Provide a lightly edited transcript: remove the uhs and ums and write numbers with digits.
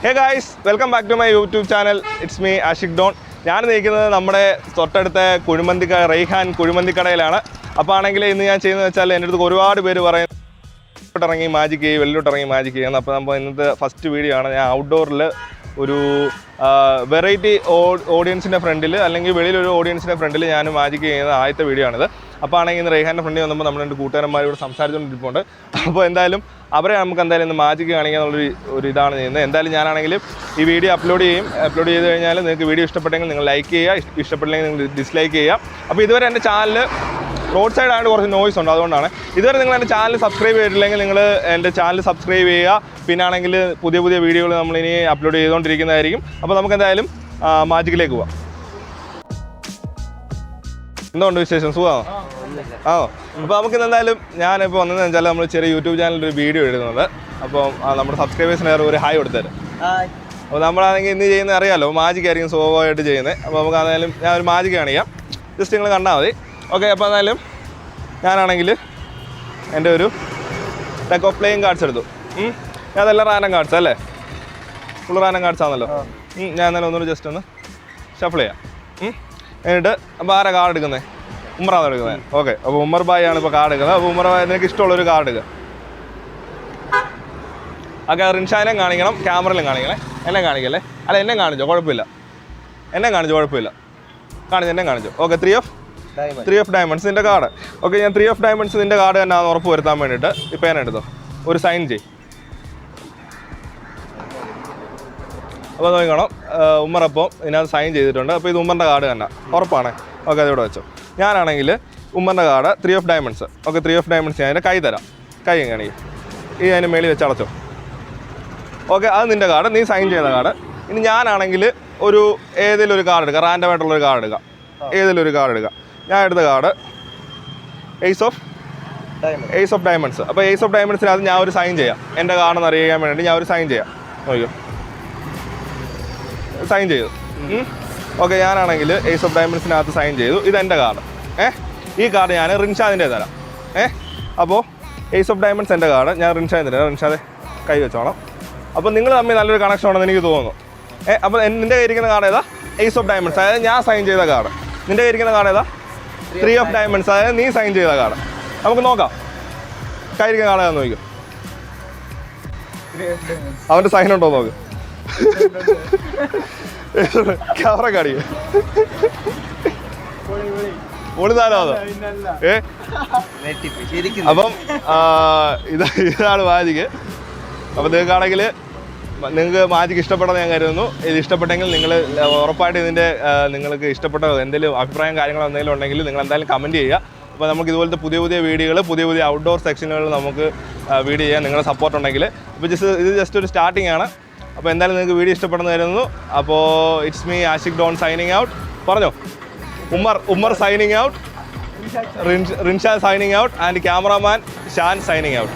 Hey guys, welcome back to my YouTube channel. It's me Ashik Don. ഞാൻ നിൽക്കുന്നത് നമ്മുടെ തൊട്ടടുത്ത റൈഹാൻ കുഴിമന്തിക്കടയിലാണ്. അപ്പോൾ ആണെങ്കിൽ ഇന്ന് ഞാൻ ചെയ്യുന്നത് വെച്ചാൽ എൻ്റെ അടുത്ത് ഒരുപാട് പേര് പറയും ഇറങ്ങി മാജിക് ചെയ്യും, വെളിയിലോട്ട് ഇറങ്ങി മാജിക് ചെയ്യുന്നത്. അപ്പോൾ നമ്മൾ ഇന്നത്തെ ഫസ്റ്റ് വീഡിയോ ആണ്. ഞാൻ ഔട്ട്ഡോറിൽ ഒരു വെറൈറ്റി ഓഡിയൻസിൻ്റെ ഫ്രണ്ടിൽ അല്ലെങ്കിൽ വെളിയിലൊരു ഓഡിയൻസിൻ്റെ ഫ്രണ്ടിൽ ഞാൻ മാജിക് ചെയ്യുന്ന ആദ്യത്തെ വീഡിയോ ആണിത്. അപ്പോൾ ആണെങ്കിൽ ഇന്ന് റൈഹാൻ്റെ ഫ്രണ്ടിൽ വന്നപ്പോൾ നമ്മുടെ രണ്ട് കൂട്ടുകാരന്മാരോട് സംസാരിച്ചുകൊണ്ടിരിപ്പുണ്ട്. അപ്പോൾ എന്തായാലും അവരെ നമുക്ക് എന്തായാലും ഇന്ന് മാജിക് കാണിക്കുക എന്നുള്ളൊരു ഇതാണ് ചെയ്യുന്നത്. എന്തായാലും ഞാനാണെങ്കിലും ഈ വീഡിയോ അപ്ലോഡ് ചെയ്ത് കഴിഞ്ഞാൽ നിങ്ങൾക്ക് വീഡിയോ ഇഷ്ടപ്പെട്ടെങ്കിൽ നിങ്ങൾ ലൈക്ക് ചെയ്യുക, ഇഷ്ടപ്പെട്ടില്ലെങ്കിൽ നിങ്ങൾ ഡിസ്ലൈക്ക് ചെയ്യുക. അപ്പോൾ ഇതുവരെ എൻ്റെ ചാനൽ റോഡ് സൈഡ് ആയിട്ട് കുറച്ച് നോയ്സ് ഉണ്ട്, അതുകൊണ്ടാണ്. ഇതുവരെ നിങ്ങൾ എൻ്റെ ചാനൽ സബ്സ്ക്രൈബ് ചെയ്തിട്ടില്ലെങ്കിൽ നിങ്ങൾ എൻ്റെ ചാനൽ സബ്സ്ക്രൈബ് ചെയ്യുക. പിന്നെ ആണെങ്കിൽ പുതിയ വീഡിയോകൾ നമ്മളിനി അപ്ലോഡ് ചെയ്തുകൊണ്ടിരിക്കുന്നതായിരിക്കും. അപ്പോൾ നമുക്ക് എന്തായാലും മാജിക്കിലേക്ക് പോവാം. എന്തുകൊണ്ട് വിശേഷം? സുഖമാണോ? അപ്പോൾ നമുക്കിന്ന് എന്തായാലും ഞാനിപ്പോൾ വന്നതെന്ന് വെച്ചാൽ നമ്മൾ ചെറിയ യൂട്യൂബ് ചാനലിൽ ഒരു വീഡിയോ ഇടുന്നത്. അപ്പോൾ നമ്മുടെ സബ്സ്ക്രൈബേഴ്സിന് ഒരു ഹായ് കൊടുത്തരും. അപ്പോൾ നമ്മളാണെങ്കിൽ ഇന്ന് ചെയ്യുന്നത് അറിയാമല്ലോ, മാജിക് ആയിരിക്കും സ്വാഭാവികമായിട്ട് ചെയ്യുന്നത്. അപ്പോൾ നമുക്ക് എന്തായാലും ഞാൻ ഒരു മാജിക് കാണിക്കാം, ജസ്റ്റ് നിങ്ങൾ കണ്ടാൽ മതി. ഓക്കെ, അപ്പോൾ എന്തായാലും ഞാനാണെങ്കിൽ എൻ്റെ ഒരു ഡെക്ക് ഓഫ് പ്ലേയിങ് കാർഡ്സ് എടുത്തു. ഞാൻ അതെല്ലാം റാൻഡം കാർഡ്സ് അല്ലേ, ഫുൾ റാൻഡം കാർഡ്സ് ആണല്ലോ. ഞാൻ എന്തായാലും ഒന്നുകൂടി ജസ്റ്റ് ഒന്ന് ഷഫിൾ ചെയ്യാം. എന്നിട്ട് അപ്പോൾ ആരാ കാർഡ് എടുക്കുന്നത്? ഉമ്മറാണ് എടുക്കുന്നത്. ഓക്കെ, അപ്പോൾ ഉമ്മർ ബായ് ആണ് ഇപ്പോൾ കാർഡ് എടുക്കുന്നത്. അപ്പോൾ ഉമ്മർ ബായ് നിനക്ക് ഇഷ്ടമുള്ളൊരു കാർഡ് എടുക്കുക. ഓക്കെ, റിൻഷാനെ കാണിക്കണം, ക്യാമറയിലും കാണിക്കണേ. എന്നെ കാണിക്കല്ലേ? അല്ല, എന്നെ കാണിച്ചോ, കുഴപ്പമില്ല. എന്നെ കാണിച്ചോ. ഓക്കെ, ത്രീ ഓഫ് ഡയമണ്ട്സ് നിൻ്റെ കാർഡ്. ഓക്കെ, ഞാൻ 3 ഓഫ് ഡയമണ്ട്സ് നിൻ്റെ കാർഡ് തന്നെ ഉറപ്പ് വരുത്താൻ വേണ്ടിയിട്ട് ഇപ്പോൾ ഞാൻ എടുത്തോ, ഒരു സൈൻ ചെയ്യും. അപ്പോൾ നോക്കണം, ഉമ്മറപ്പം ഇതിനകത്ത് സൈൻ ചെയ്തിട്ടുണ്ട്. അപ്പോൾ ഇത് ഉമ്മറിൻ്റെ കാർഡ് തന്നെ ഉറപ്പാണ്. ഓക്കെ, അതിവിടെ വെച്ചോ. ഞാനാണെങ്കിൽ ഉമ്മറിൻ്റെ card 3 of diamonds. Okay, 3 of diamonds ഞാൻ അതിൻ്റെ കൈ തരാം. കൈ എങ്ങനെയാണ് ഈ അതിന് മേളിൽ വെച്ച് അടച്ചോ. ഓക്കെ, അത് നിൻ്റെ കാർഡ്, നീ സൈൻ ചെയ്ത കാർഡ്. ഇനി ഞാനാണെങ്കിൽ ഏതെങ്കിലും ഒരു കാർഡ് എടുക്കുക, റാൻഡമായിട്ടുള്ളൊരു കാർഡ് എടുക്കുക, ഏതെങ്കിലും ഒരു കാർഡ് എടുക്കുക. ഞാൻ എടുത്ത കാർഡ് ഏസ് ഓഫ് ഡയമണ്ട്സ്. അപ്പോൾ ഏസ് ഓഫ് ഡയമണ്ട്സിനകത്ത് ഞാൻ ഒരു സൈൻ ചെയ്യാം, എൻ്റെ കാർഡെന്ന് അറിയാൻ വേണ്ടി ഞാൻ ഒരു സൈൻ ചെയ്യാം. നോക്കിയോ, സൈൻ ചെയ്തു. ഓക്കെ, ഞാനാണെങ്കിൽ ഏസ് ഓഫ് ഡയമണ്ട്സിനകത്ത് സൈൻ ചെയ്തു. ഇതെൻ്റെ കാർഡ്. ഈ കാർഡ് ഞാൻ റിൻഷാദിൻ്റെ തരാം. അപ്പോൾ ഏസ് ഓഫ് ഡയമണ്ട്സ് എൻ്റെ കാർഡ്, ഞാൻ റിൻഷാദിൻ്റെ തരാം. റിൻഷാദെ കൈ വെച്ചോണം. അപ്പോൾ നിങ്ങൾ തമ്മിൽ നല്ലൊരു കണക്ഷൻ ഉണ്ടെന്ന് എനിക്ക് തോന്നുന്നു. അപ്പോൾ നിൻ്റെ കയ്യിരിക്കുന്ന കാർഡ് ഏതാ? ഏസ് ഓഫ് ഡയമണ്ട്സ്, അതായത് ഞാൻ സൈൻ ചെയ്ത കാർഡ്. നിൻ്റെ കയ്യിരിക്കുന്ന കാർഡ് ഏതാ? 3 ഓഫ് ഡയമണ്ട്സ്, അതായത് നീ സൈൻ ചെയ്ത കാർഡ്. നമുക്ക് നോക്കാം, കയ്യിരിക്കുന്ന കാർഡ് ഏതാന്ന് നോക്കും. അവൻ്റെ സൈൻ ഉണ്ടോ നോക്ക്. ക്യാമറ കാണിക്കുക. അപ്പം ഇതാണ് മാജിക്. അപ്പം നിങ്ങൾക്ക് മാജിക് ഇഷ്ടപ്പെട്ടെന്ന് ഞാൻ കരുതുന്നു. ഇത് ഇഷ്ടപ്പെട്ടെങ്കിൽ നിങ്ങൾ ഉറപ്പായിട്ട് നിങ്ങൾക്ക് ഇഷ്ടപ്പെട്ട എന്തെങ്കിലും അഭിപ്രായം കാര്യങ്ങളോ എന്തെങ്കിലും ഉണ്ടെങ്കിൽ നിങ്ങൾ എന്തായാലും കമൻറ്റ് ചെയ്യുക. അപ്പോൾ നമുക്ക് ഇതുപോലത്തെ പുതിയ വീഡിയോകൾ, പുതിയ ഔട്ട്ഡോർ സെക്ഷനുകൾ നമുക്ക് വീഡിയോ ചെയ്യാൻ നിങ്ങളുടെ സപ്പോർട്ട് ഉണ്ടെങ്കിൽ. അപ്പോൾ ഇത് ജസ്റ്റ് ഒരു സ്റ്റാർട്ടിംഗ് ആണ്. അപ്പോൾ എന്തായാലും നിങ്ങൾക്ക് വീഡിയോ ഇഷ്ടപ്പെടുന്ന കരുതുന്നു. അപ്പോൾ it's me Ashiq Don signing out. പറഞ്ഞോ, Ummar signing out, Rinsha signing out, and cameraman Shan signing out.